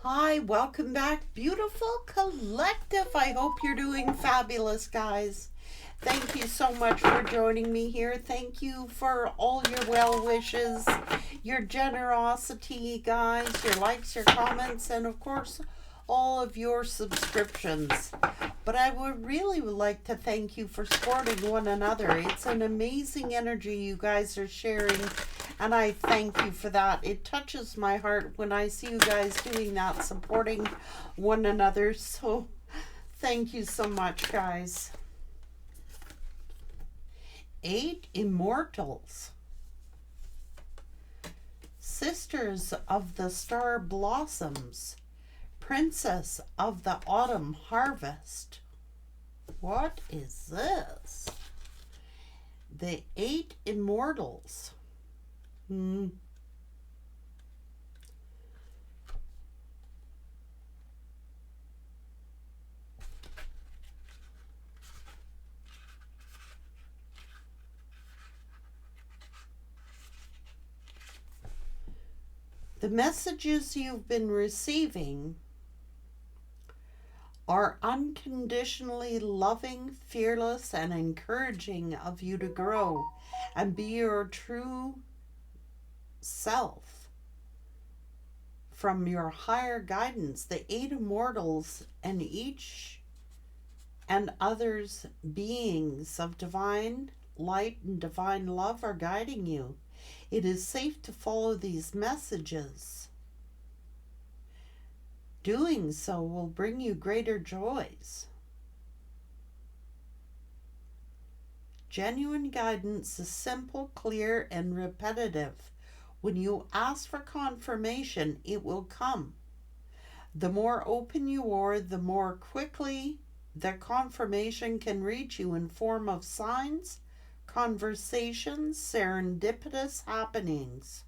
Hi, welcome back, beautiful collective. I hope you're doing fabulous, guys. Thank you so much for joining me here. Thank you for all your well wishes, your generosity, guys, your likes, your comments, and of course, all of your subscriptions. But I would like to thank you for supporting one another. It's an amazing energy you guys are sharing, and I thank you for that. It touches my heart when I see you guys doing that, supporting one another. So thank you so much, guys. 8 immortals, sisters of the star blossoms, princess of the autumn harvest. What is this? The 8 immortals. The messages you've been receiving are unconditionally loving, fearless, and encouraging of you to grow and be your true self from your higher guidance. The 8 immortals and each and others beings of divine light and divine love are guiding you. It is safe to follow these messages. Doing so will bring you greater joys. Genuine guidance is simple, clear, and repetitive. When you ask for confirmation, it will come. The more open you are, the more quickly the confirmation can reach you in form of signs, conversations, serendipitous happenings.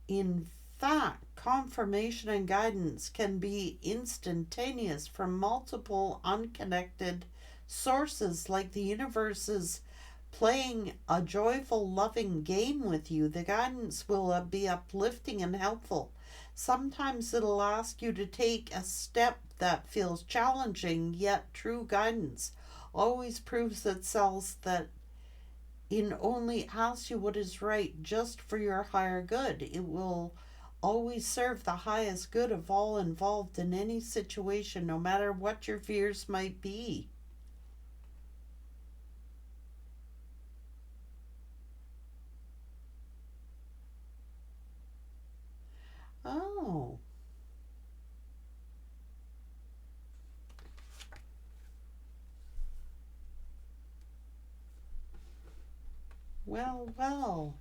In fact, confirmation and guidance can be instantaneous from multiple unconnected sources, like the universe is playing a joyful, loving game with you. The guidance will be uplifting and helpful. Sometimes it'll ask you to take a step that feels challenging, yet true guidance always proves itself that it only asks you what is right just for your higher good. It will always serve the highest good of all involved in any situation, no matter what your fears might be. Oh. Well.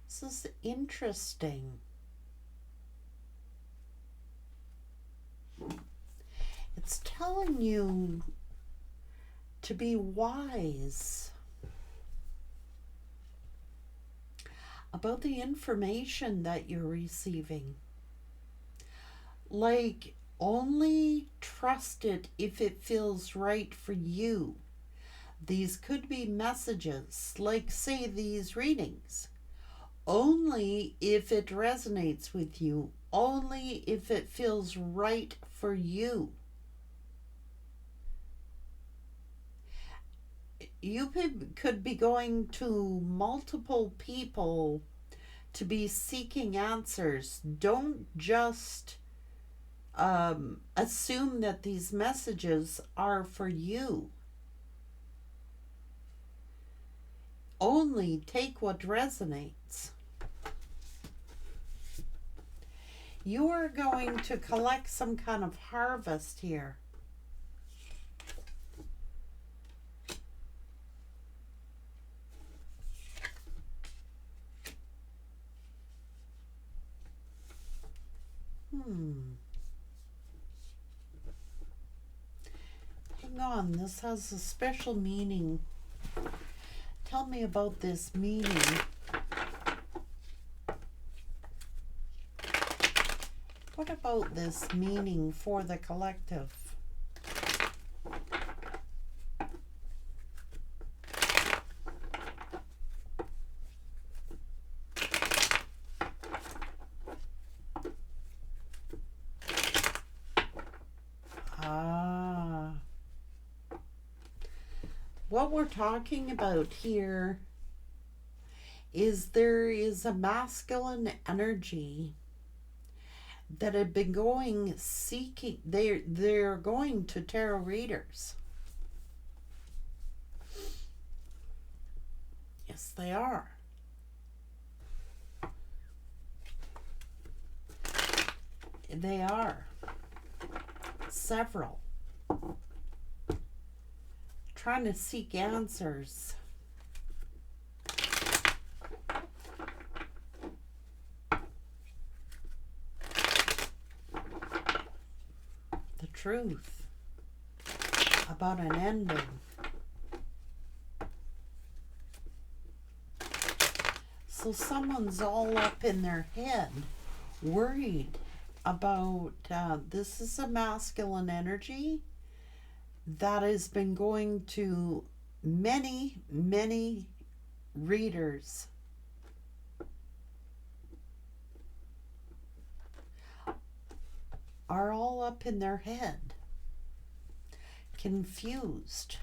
This is interesting. It's telling you to be wise about the information that you're receiving. Like, only trust it if it feels right for you. These could be messages, like, say, these readings. Only if it resonates with you, only if it feels right for you. You could be going to multiple people to be seeking answers. Don't just assume that these messages are for you. Only take what resonates. You are going to collect some kind of harvest here. Hang on, this has a special meaning. Tell me about this meaning. What about this meaning for the collective? what we're talking about here is there is a masculine energy that have been going seeking. They're going to tarot readers. Yes, they are. They are. Several. Trying to seek answers. The truth about an ending. So someone's all up in their head, worried about, this is a masculine energy that has been going to many, many readers. Are all up in their head, confused.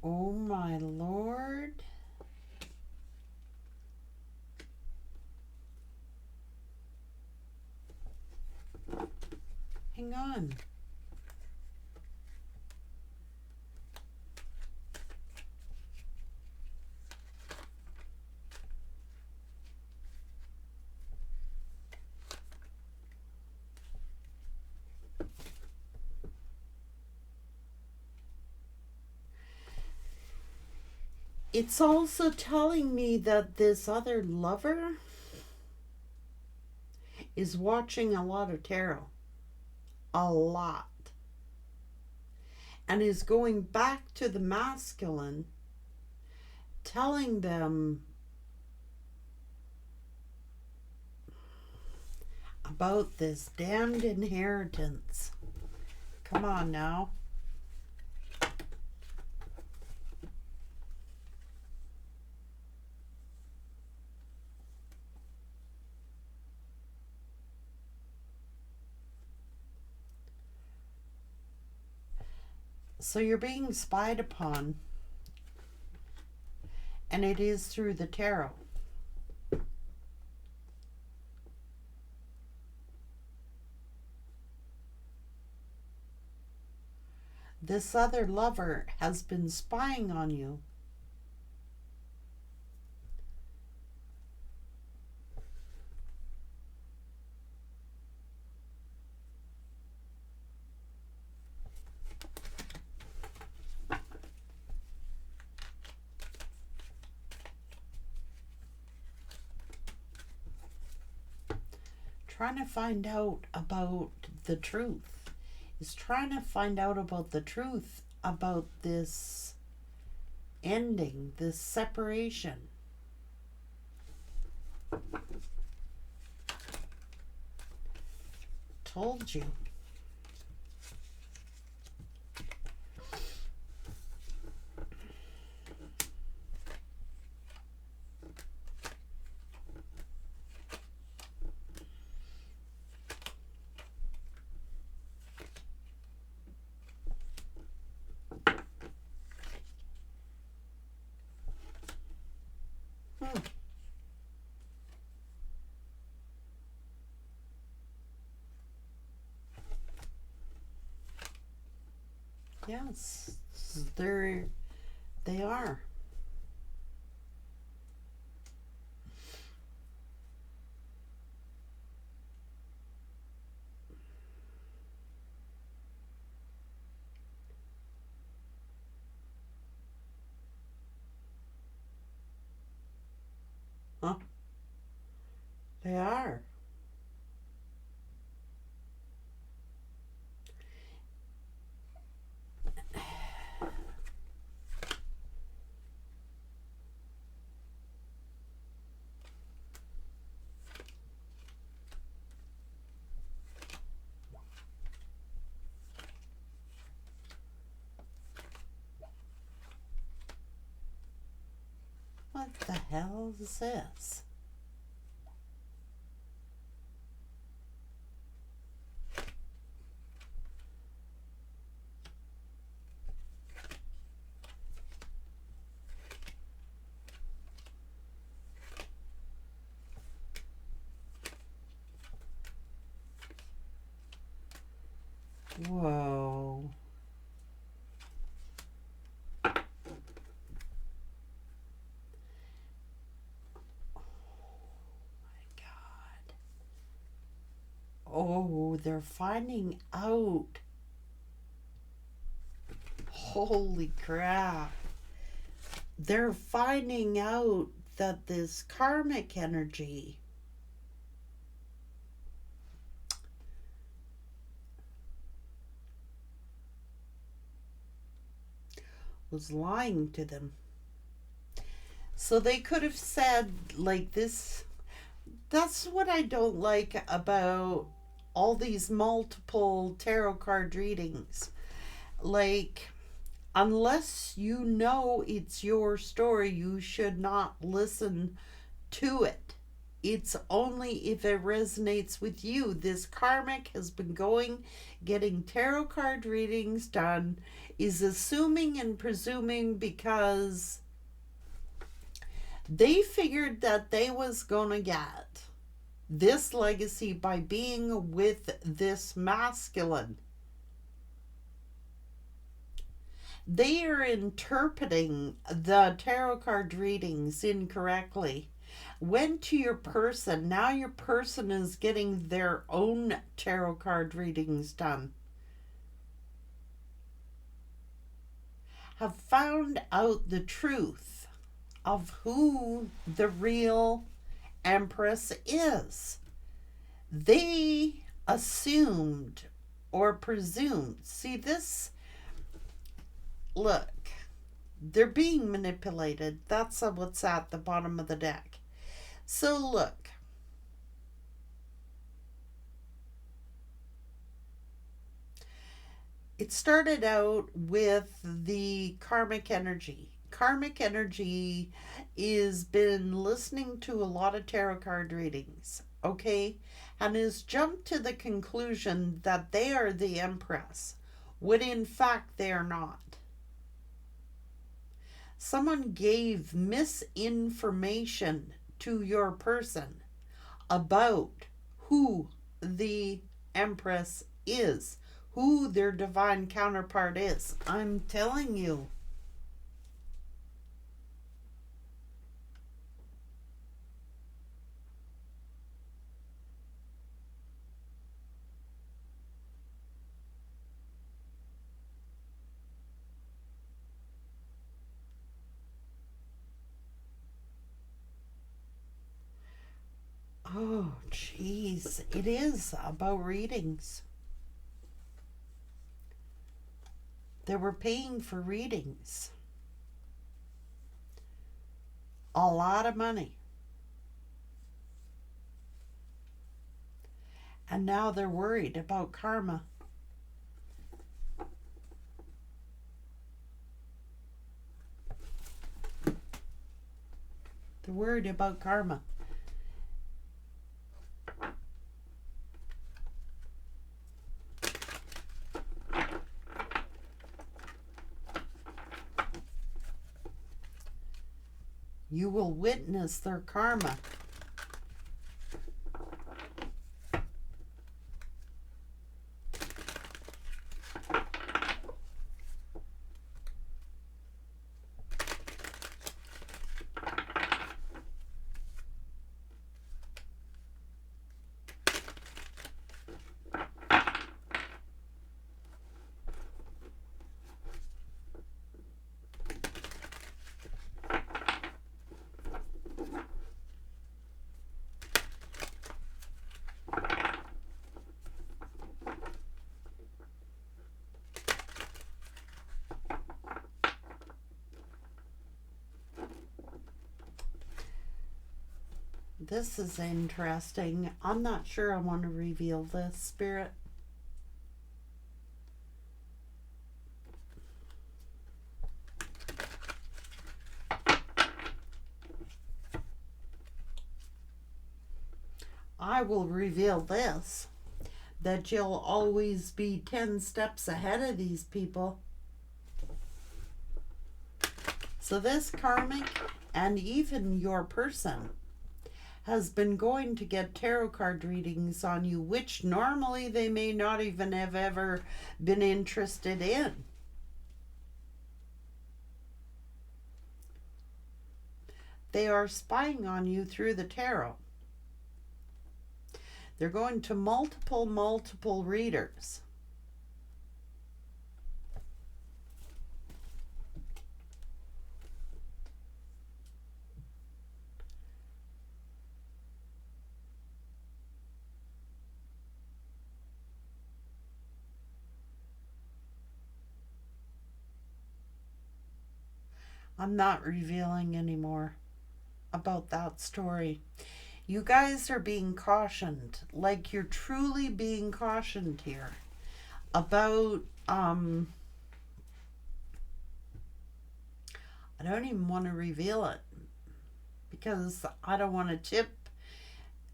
Oh my Lord. Hang on. It's also telling me that this other lover is watching a lot of tarot. A lot. And is going back to the masculine, telling them about this damned inheritance. Come on now. So you're being spied upon, and it is through the tarot. This other lover has been spying on you. Trying to find out about the truth. Is trying to find out about the truth about this ending, this separation. Told you. Yes, they are. Huh? They are. What the hell is this? Whoa. Oh, they're finding out. Holy crap. They're finding out that this karmic energy was lying to them. So they could have said, like, this. That's what I don't like about all these multiple tarot card readings. Like, unless you know it's your story, you should not listen to it. It's only if it resonates with you. This karmic has been going, getting tarot card readings done, is assuming and presuming because they figured that they was gonna get this legacy by being with this masculine. They are interpreting the tarot card readings incorrectly. Went to your person. Now your person is getting their own tarot card readings done. Have found out the truth of who the real Empress is. They assumed or presumed. See this? Look, they're being manipulated. That's what's at the bottom of the deck. So look. It started out with the karmic energy. Karmic energy is been listening to a lot of tarot card readings, okay? And has jumped to the conclusion that they are the Empress, when in fact they are not. Someone gave misinformation to your person about who the Empress is, who their divine counterpart is. I'm telling you. Oh, jeez. It is about readings. They were paying for readings. A lot of money. And now they're worried about karma. They're worried about karma. You will witness their karma. This is interesting. I'm not sure I want to reveal this, Spirit. I will reveal this, that you'll always be 10 steps ahead of these people. So this karmic and even your person has been going to get tarot card readings on you, which normally they may not even have ever been interested in. They are spying on you through the tarot. They're going to multiple readers. I'm not revealing anymore about that story. You guys are being cautioned, like you're truly being cautioned here about I don't even want to reveal it because I don't want to tip.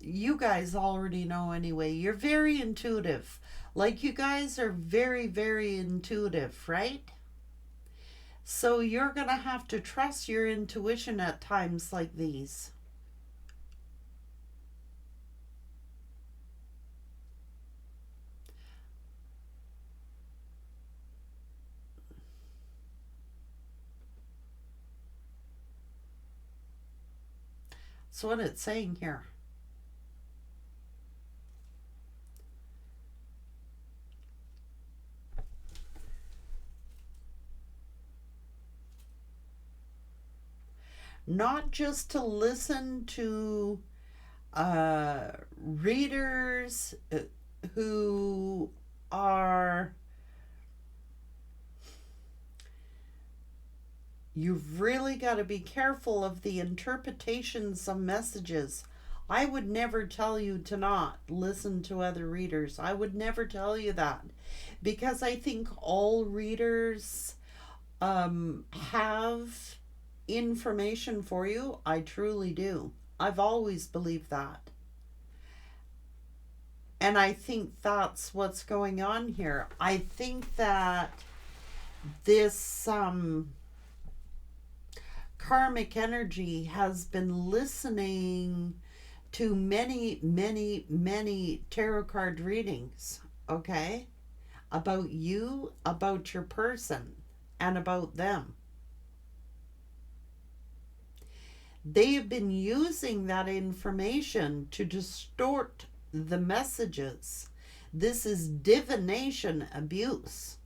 You guys already know anyway. You're very intuitive. Like you guys are very intuitive, right? So you're going to have to trust your intuition at times like these. That's what it's saying here. Not just to listen to readers who are, you've really got to be careful of the interpretations of messages. I would never tell you to not listen to other readers. I would never tell you that, because I think all readers have information for you. I truly do. I've always believed that. And I think that's what's going on here. I think that this karmic energy has been listening to many tarot card readings, okay? About you, about your person, and about them. They have been using that information to distort the messages. This is divination abuse.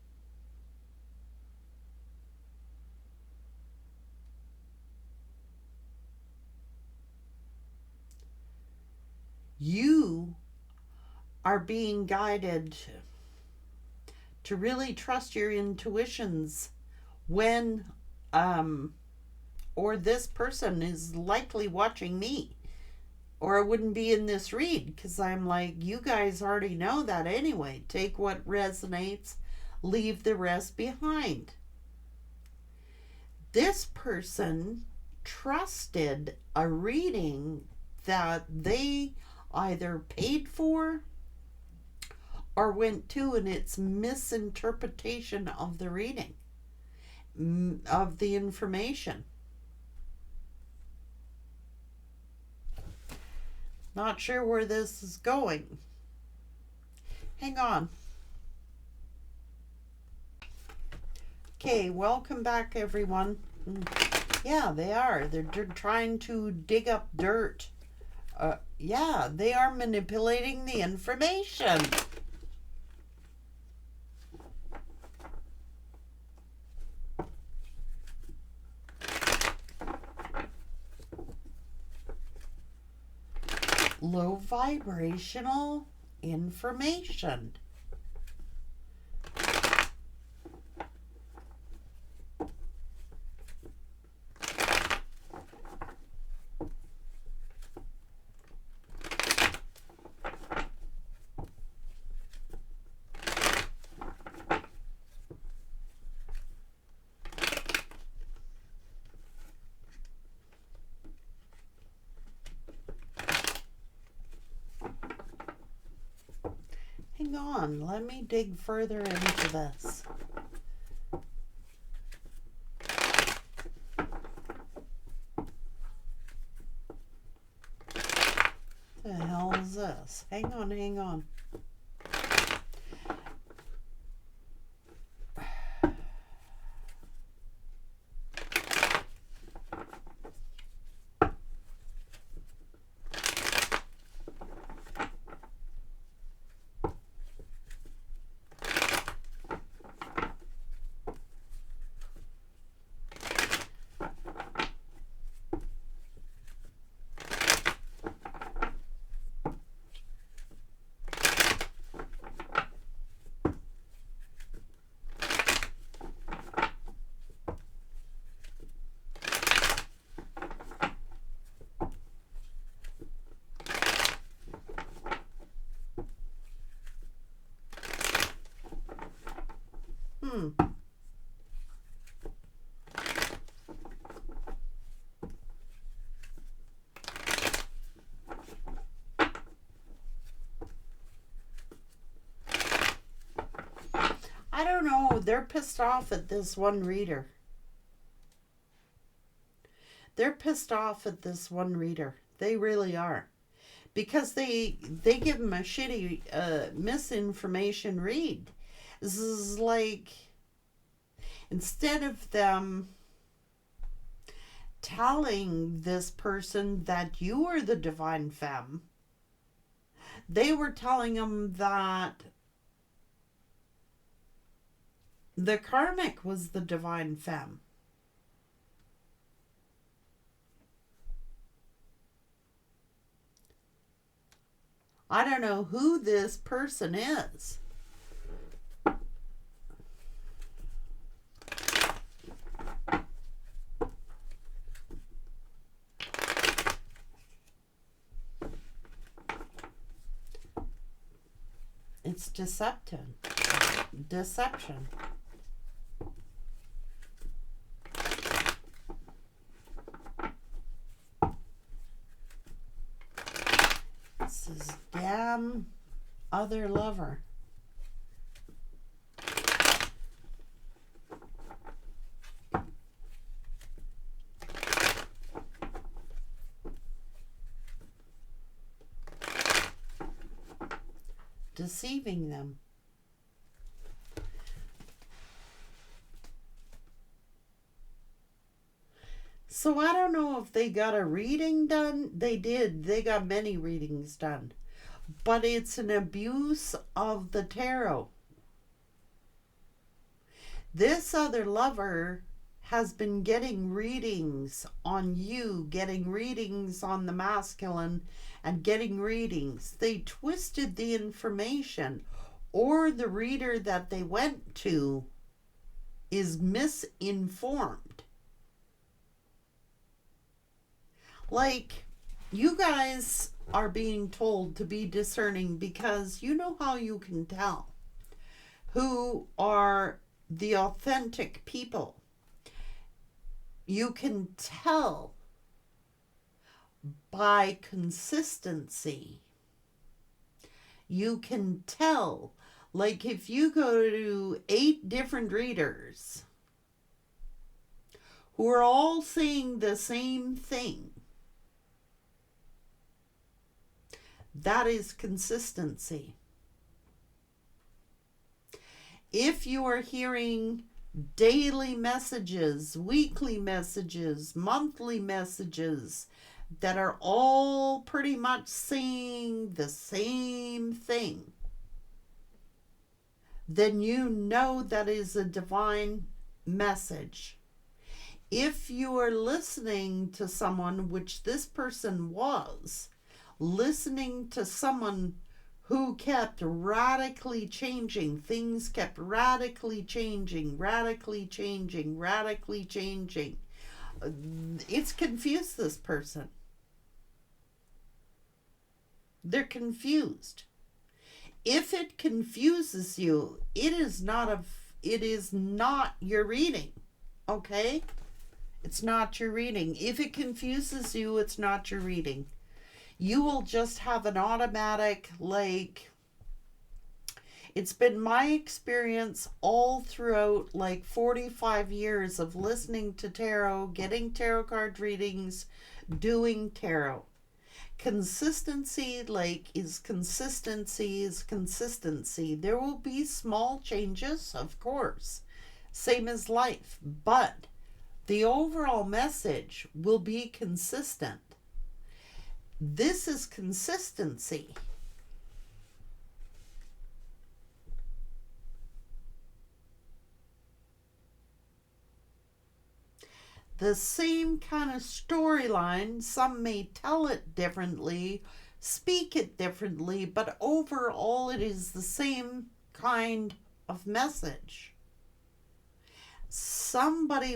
You are being guided to really trust your intuitions when or this person is likely watching me, or I wouldn't be in this read, because I'm like, you guys already know that anyway. Take what resonates, leave the rest behind. This person trusted a reading that they either paid for or went to, and it's misinterpretation of the reading, of the information. Not sure where this is going. Hang on. Okay, welcome back, everyone. Yeah, they are. They're trying to dig up dirt. Yeah, they are manipulating the information. Low vibrational information. hang on. Let me dig further into this. The hell is this? Hang on, hang on. I don't know. They're pissed off at this one reader. They're pissed off at this one reader. They really are. Because they give them a shitty misinformation read. This is like, instead of them telling this person that you are the divine femme, they were telling them that the karmic was the divine femme. I don't know who this person is. It's deception. Deception. This is damn other lover. Deceiving them. So I don't know if they got a reading done. They did. They got many readings done. But it's an abuse of the tarot. This other lover has been getting readings on you, getting readings on the masculine, and getting readings. They twisted the information, or the reader that they went to is misinformed. Like, you guys are being told to be discerning because you know how you can tell who are the authentic people. You can tell by consistency. You can tell, like if you go to 8 different readers who are all saying the same thing, that is consistency. If you are hearing daily messages, weekly messages, monthly messages that are all pretty much saying the same thing, then you know that is a divine message. If you are listening to someone, which this person was, listening to someone who kept radically changing, things kept radically changing, it's confused this person. They're confused. If it confuses you, it is not your reading. Okay? It's not your reading. If it confuses you, it's not your reading. You will just have an automatic, like, It's been my experience all throughout like 45 years of listening to tarot, getting tarot card readings, doing tarot. Consistency, like, is consistency is consistency. There will be small changes, of course, same as life, but the overall message will be consistent. This is consistency. The same kind of storyline, some may tell it differently, speak it differently, but overall it is the same kind of message. Somebody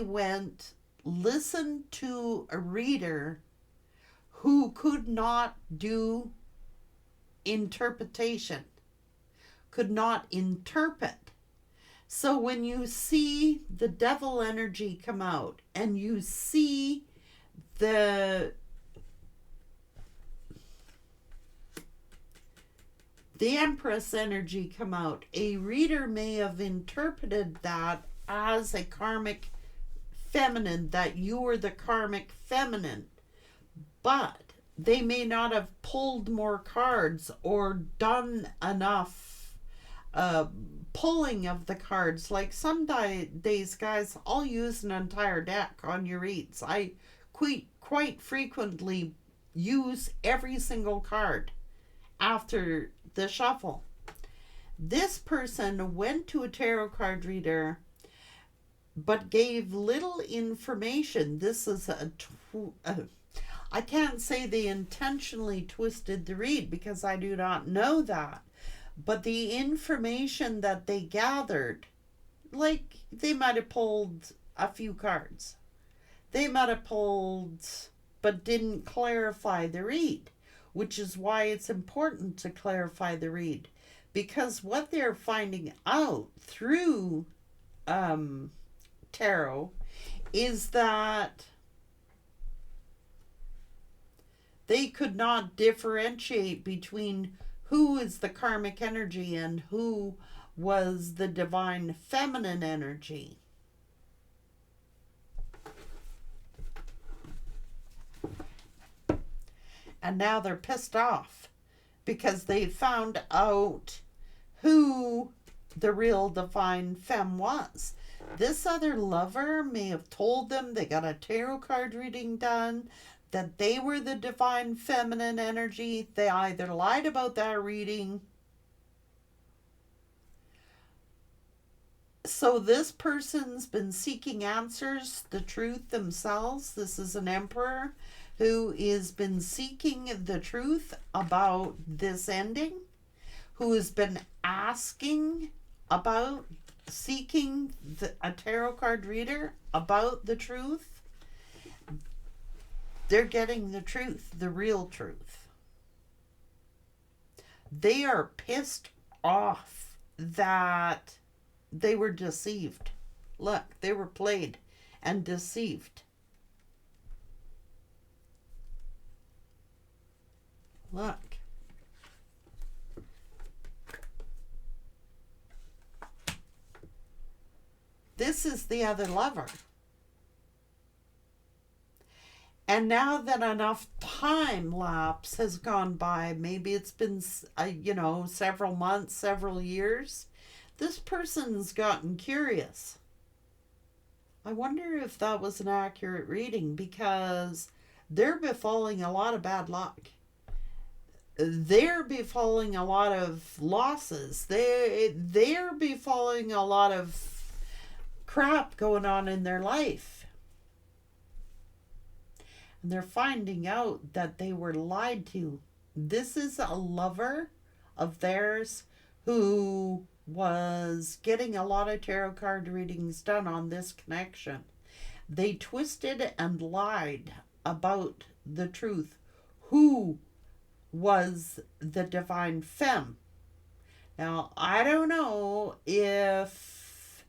listened to a reader who could not do interpretation, could not interpret. So when you see the devil energy come out and you see the Empress energy come out, a reader may have interpreted that as a karmic feminine, that you are the karmic feminine, but they may not have pulled more cards or done enough pulling of the cards. Like some days, guys, I'll use an entire deck on your reads. I quite frequently use every single card after the shuffle. This person went to a tarot card reader but gave little information. This is I can't say they intentionally twisted the read because I do not know that. But the information that they gathered, like they might have pulled a few cards. They might have pulled, but didn't clarify the read, which is why it's important to clarify the read. Because what they're finding out through tarot is that they could not differentiate between who is the karmic energy and who was the divine feminine energy. And now they're pissed off because they found out who the real divine femme was. This other lover may have told them they got a tarot card reading done, that they were the divine feminine energy. They either lied about that reading. So this person's been seeking answers, the truth themselves. This is an emperor who has been seeking the truth about this ending, who has been asking about seeking a tarot card reader about the truth. They're getting the truth, the real truth. They are pissed off that they were deceived. Look, they were played and deceived. Look. This is the other lover. And now that enough time lapse has gone by, maybe it's been, several months, several years, this person's gotten curious. I wonder if that was an accurate reading, because they're befalling a lot of bad luck. They're befalling a lot of losses. They're befalling a lot of crap going on in their life. And they're finding out that they were lied to. This is a lover of theirs who was getting a lot of tarot card readings done on this connection. They twisted and lied about the truth. Who was the divine femme? Now, I don't know if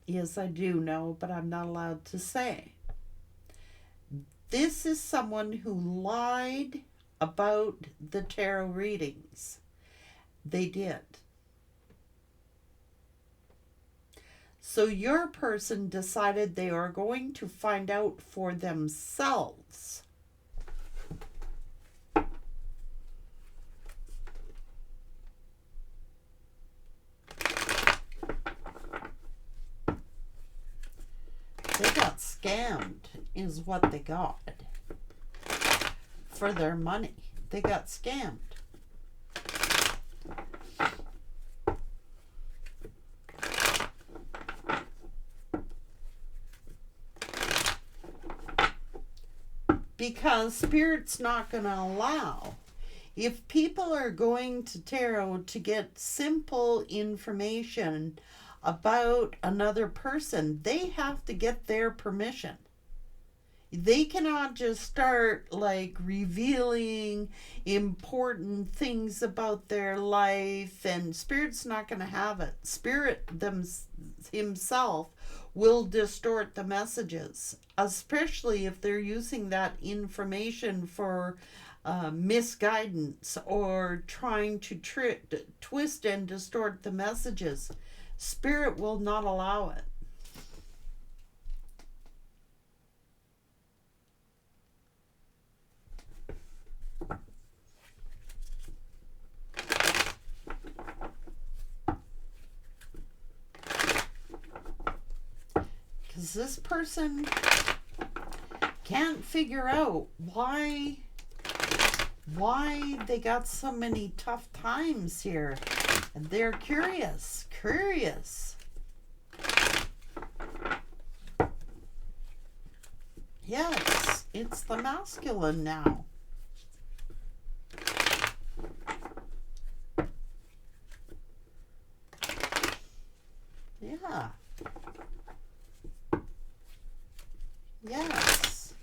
yes, I do know, but I'm not allowed to say. This is someone who lied about the tarot readings. They did. So your person decided they are going to find out for themselves. They got scammed, is what they got for their money. They got scammed. Because Spirit's not going to allow. If people are going to tarot to get simple information about another person, they have to get their permission. They cannot just start like revealing important things about their life, and Spirit's not going to have it. Spirit himself will distort the messages, especially if they're using that information for misguidance or trying to twist and distort the messages. Spirit will not allow it. Because this person can't figure out why they got so many tough times here. And they're curious. Yes, it's the masculine now. Yeah. Yes.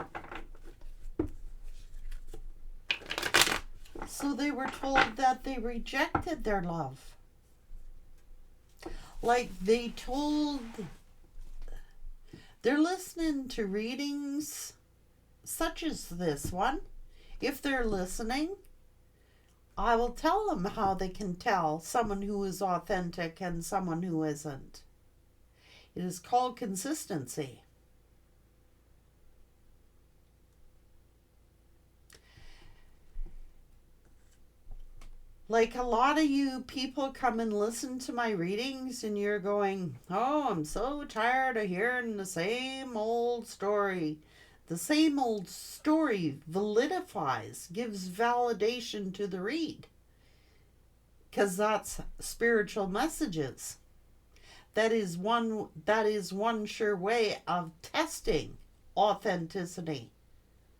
So they were told that they rejected their love. Like they're listening to readings such as this one. If they're listening, I will tell them how they can tell someone who is authentic and someone who isn't. It is called consistency. Like a lot of you people come and listen to my readings and you're going, oh, I'm so tired of hearing the same old story. The same old story validifies, gives validation to the read. Because that's spiritual messages. That is one sure way of testing authenticity.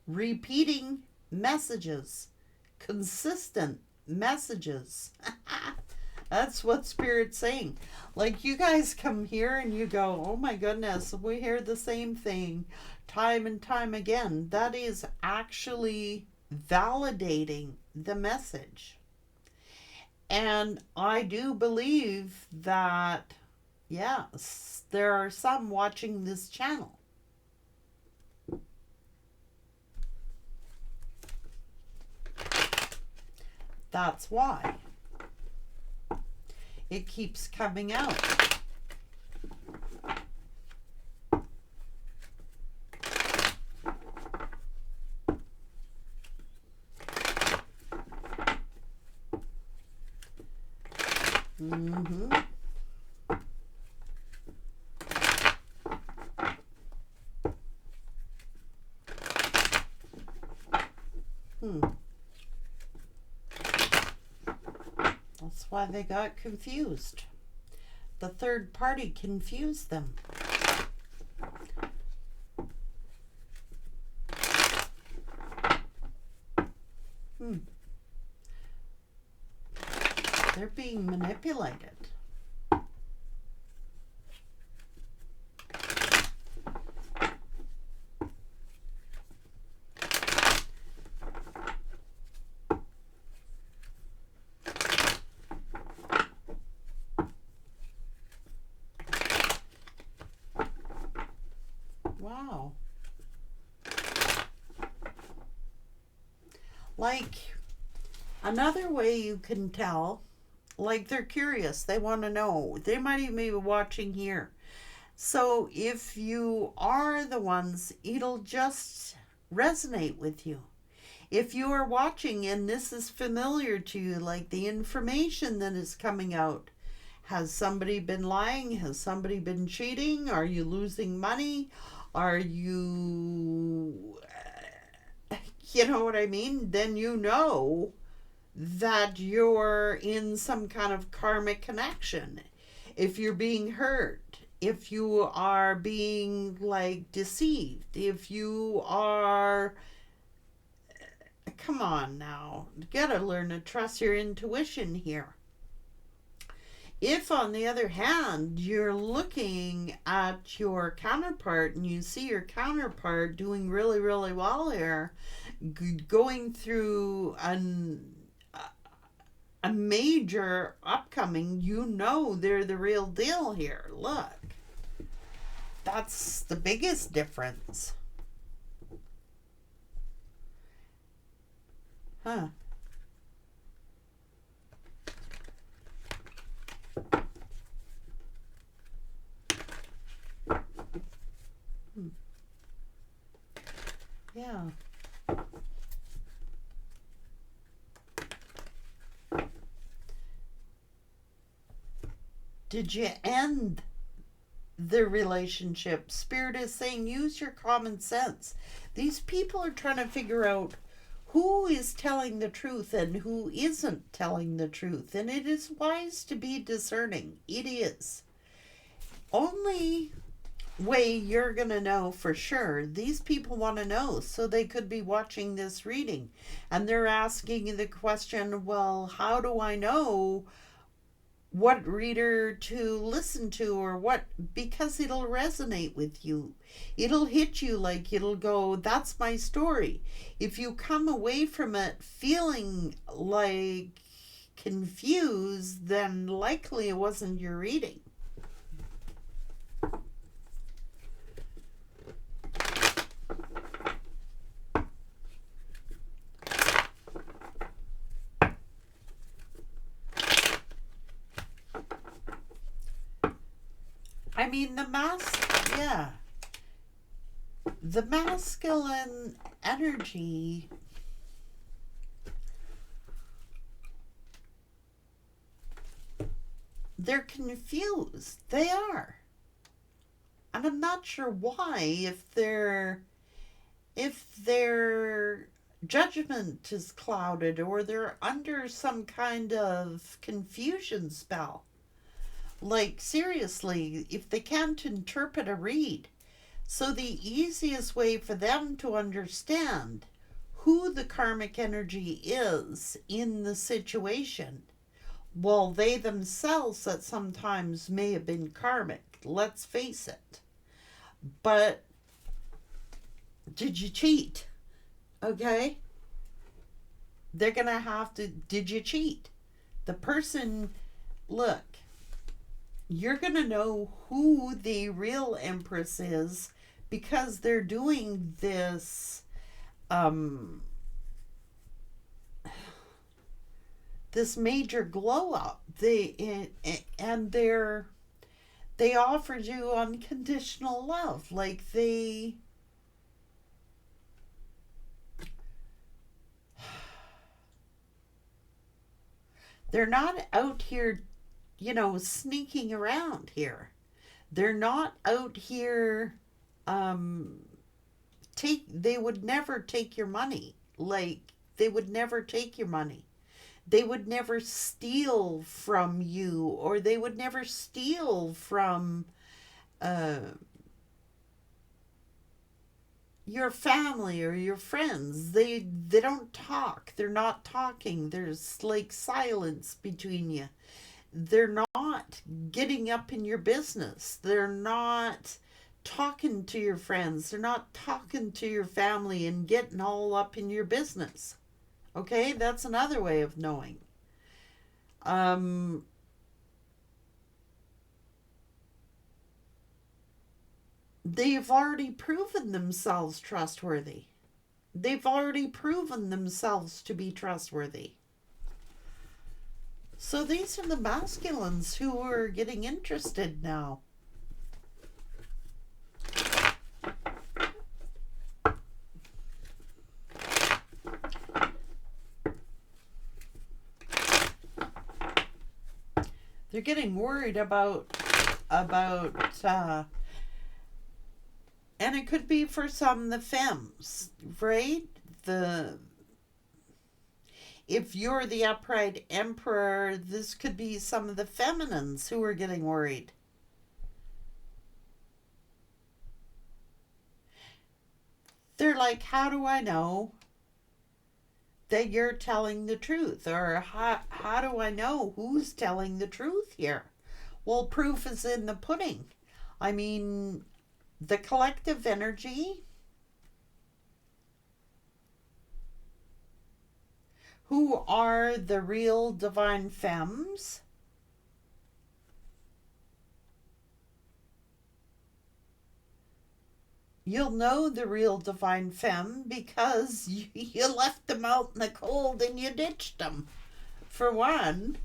Repeating messages. Consistent messages. That's what Spirit's saying. Like you guys come here and you go, oh my goodness, we hear the same thing time and time again. That is actually validating the message. And I do believe that, yes, there are some watching this channel. That's why it keeps coming out. Mm-hmm. That's why they got confused. The third party confused them. They're being manipulated. Wow. Like, another way you can tell, like, they're curious, they want to know. They might even be watching here. So if you are the ones, it'll just resonate with you. If you are watching and this is familiar to you, like the information that is coming out, has somebody been lying? Has somebody been cheating? Are you losing money? Are you, you know what I mean? Then you know that you're in some kind of karmic connection. If you're being hurt, if you are being like deceived, if you are, come on now, you gotta learn to trust your intuition here. If, on the other hand, you're looking at your counterpart and you see your counterpart doing really, really well here, going through a major upcoming, you know they're the real deal here. Look, that's the biggest difference. Huh. Hmm. Yeah. Did you end the relationship? Spirit is saying use your common sense. These people are trying to figure out who is telling the truth and who isn't telling the truth. And it is wise to be discerning. It is. Only way you're going to know for sure, these people want to know, so they could be watching this reading. And they're asking the question, well, how do I know what reader to listen to or what? Because it'll resonate with you. It'll hit you, like it'll go, that's my story. If you come away from it feeling like confused, then likely it wasn't your reading. I mean, yeah, the masculine energy, they're confused. They are. And I'm not sure why, if their judgment is clouded or they're under some kind of confusion spell. Like, seriously, if they can't interpret a read. So the easiest way for them to understand who the karmic energy is in the situation, well, they themselves at sometimes may have been karmic, let's face it. But did you cheat? Okay? They're going to have to, did you cheat? The person, look, you're going to know who the real Empress is because they're doing this this major glow up. They offered you unconditional love. Like they're not out here, sneaking around here. They're not out here they would never take your money. Like, they would never take your money. They would never steal from you, or they would never steal from uh, your family or your friends. They don't talk. They're not talking. There's like silence between you. They're not getting up in your business. They're not talking to your friends. They're not talking to your family and getting all up in your business. Okay, that's another way of knowing. They've already proven themselves trustworthy. They've already proven themselves to be trustworthy. So these are the masculines who are getting interested now. They're getting worried about and it could be for some the femmes, right? The If you're the upright emperor, this could be some of the feminines who are getting worried. They're like, how do I know that you're telling the truth? Or how do I know who's telling the truth here? Well, proof is in the pudding. I mean, the collective energy, who are the real divine femmes, you'll know the real divine femme because you left them out in the cold and you ditched them. For one,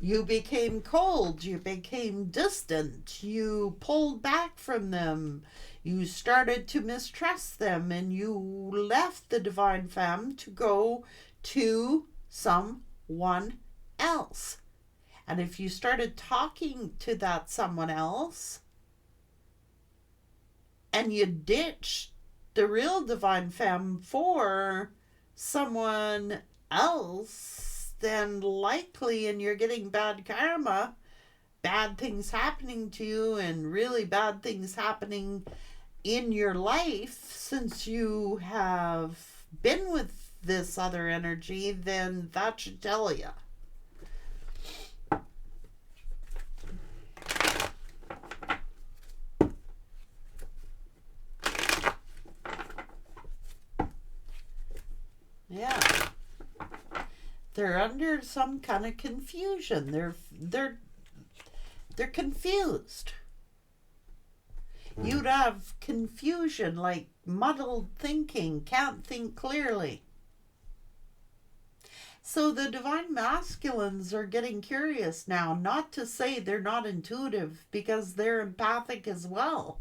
you became cold, you became distant, you pulled back from them, you started to mistrust them, and you left the divine femme to go to someone else. And if you started talking to that someone else and you ditched the real divine femme for someone else, then likely, and you're getting bad karma, bad things happening to you, and really bad things happening in your life since you have been with this other energy, then that should tell you. Yeah. They're under some kind of confusion. They're confused. You'd have confusion, like muddled thinking, can't think clearly. So the divine masculines are getting curious now, not to say they're not intuitive, because they're empathic as well.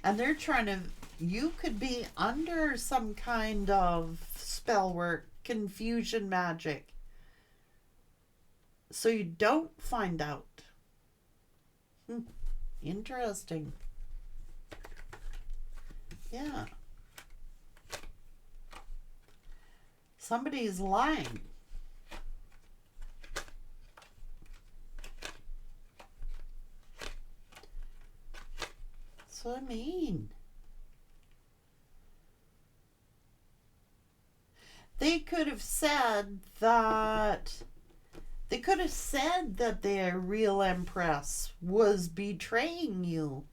And they're trying to, you could be under some kind of spell work, confusion magic, so you don't find out. Interesting. Yeah. Somebody's lying. That's what I mean. They could have said that their real Empress was betraying you.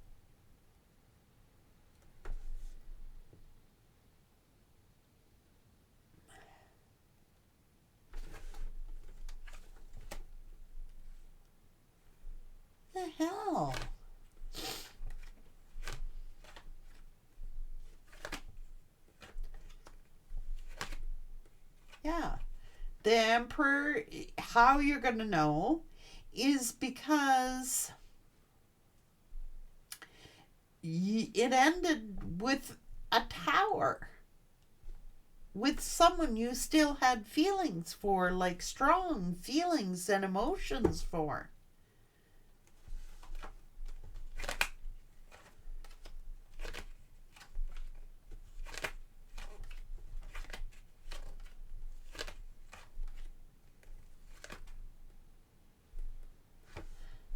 The hell? Yeah. The Emperor, how you're going to know is because it ended with a tower with someone you still had feelings for, like strong feelings and emotions for.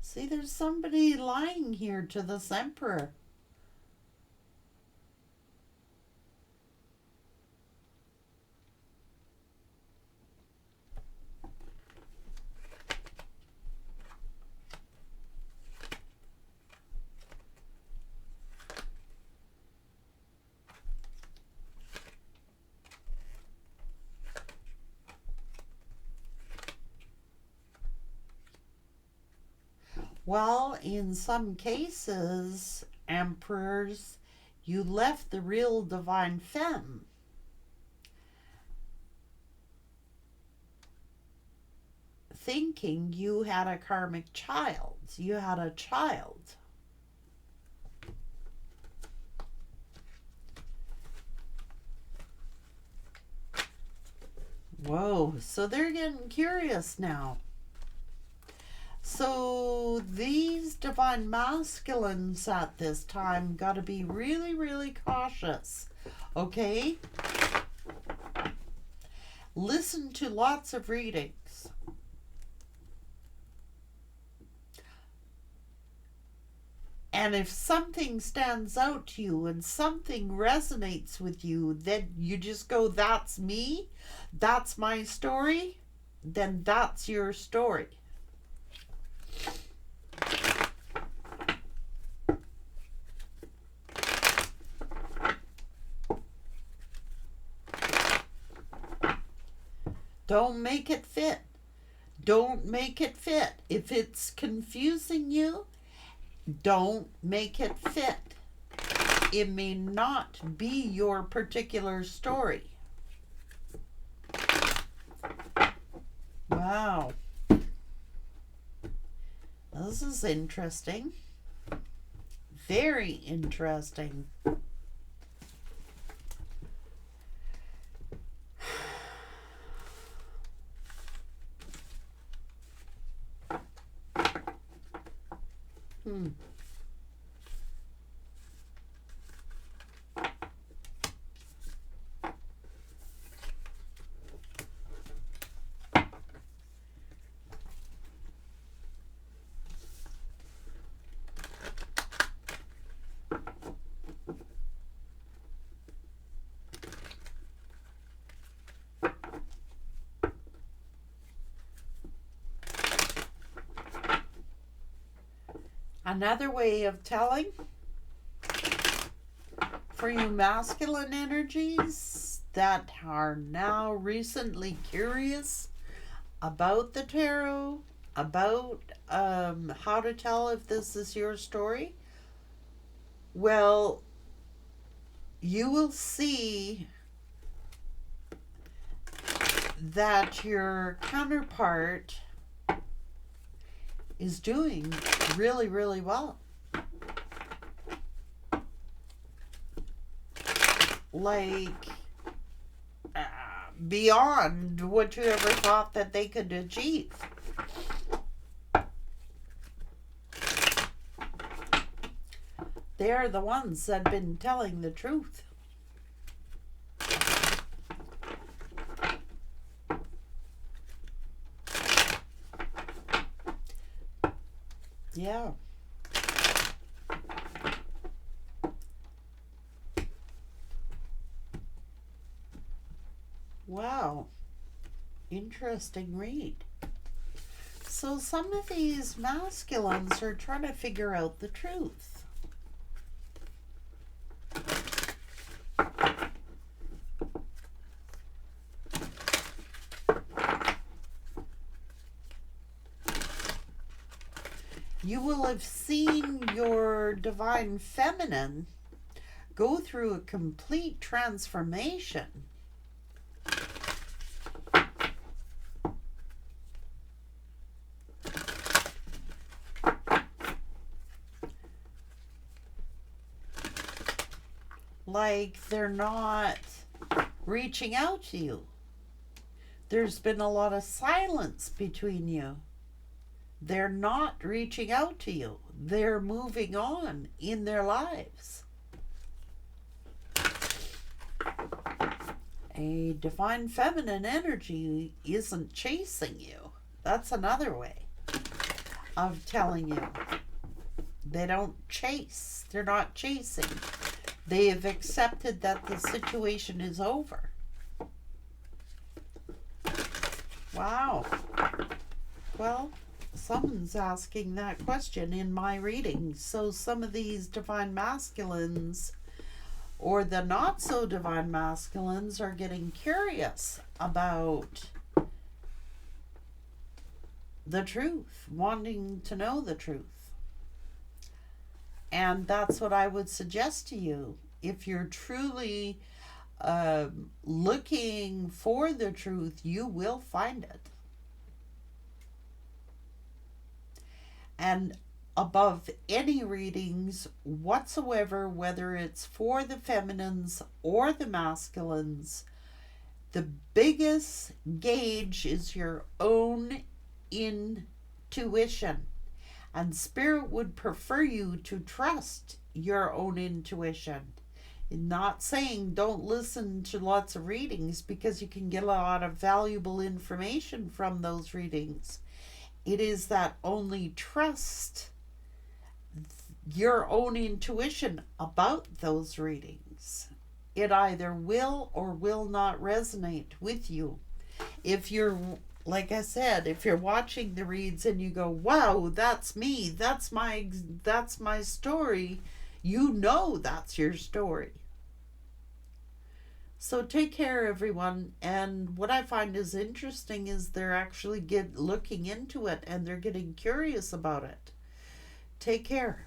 See, there's somebody lying here to this Emperor. Well, in some cases, emperors, you left the real divine femme. thinking you had a karmic child. You had a child. Whoa, so they're getting curious now. So these divine masculines at this time got to be really, really cautious. Okay? Listen to lots of readings. And if something stands out to you and something resonates with you, then you just go, that's me, that's my story, then that's your story. Don't make it fit. Don't make it fit. If it's confusing you, don't make it fit. It may not be your particular story. Wow. This is interesting. Very interesting. Another way of telling for you masculine energies that are now recently curious about the tarot, about how to tell if this is your story, well, you will see that your counterpart is doing really, really well. Like, beyond what you ever thought that they could achieve. They're the ones that have been telling the truth. Yeah. Wow. Interesting read. So some of these masculines are trying to figure out the truth. You will have seen your divine feminine go through a complete transformation. Like they're not reaching out to you. There's been a lot of silence between you. They're not reaching out to you. They're moving on in their lives. A divine feminine energy isn't chasing you. That's another way of telling you. They don't chase. They're not chasing. They have accepted that the situation is over. Wow. Well, someone's asking that question in my reading. So some of these divine masculines or the not so divine masculines are getting curious about the truth, wanting to know the truth. And that's what I would suggest to you. If you're truly looking for the truth, you will find it. And above any readings whatsoever, whether it's for the feminines or the masculines, the biggest gauge is your own intuition. And Spirit would prefer you to trust your own intuition. Not saying don't listen to lots of readings, because you can get a lot of valuable information from those readings. It is that only trust your own intuition about those readings. It either will or will not resonate with you. If you're, like I said, if you're watching the reads and you go, wow, that's me, that's my story, you know that's your story. So take care, everyone. And what I find is interesting is they're actually looking into it, and they're getting curious about it. Take care.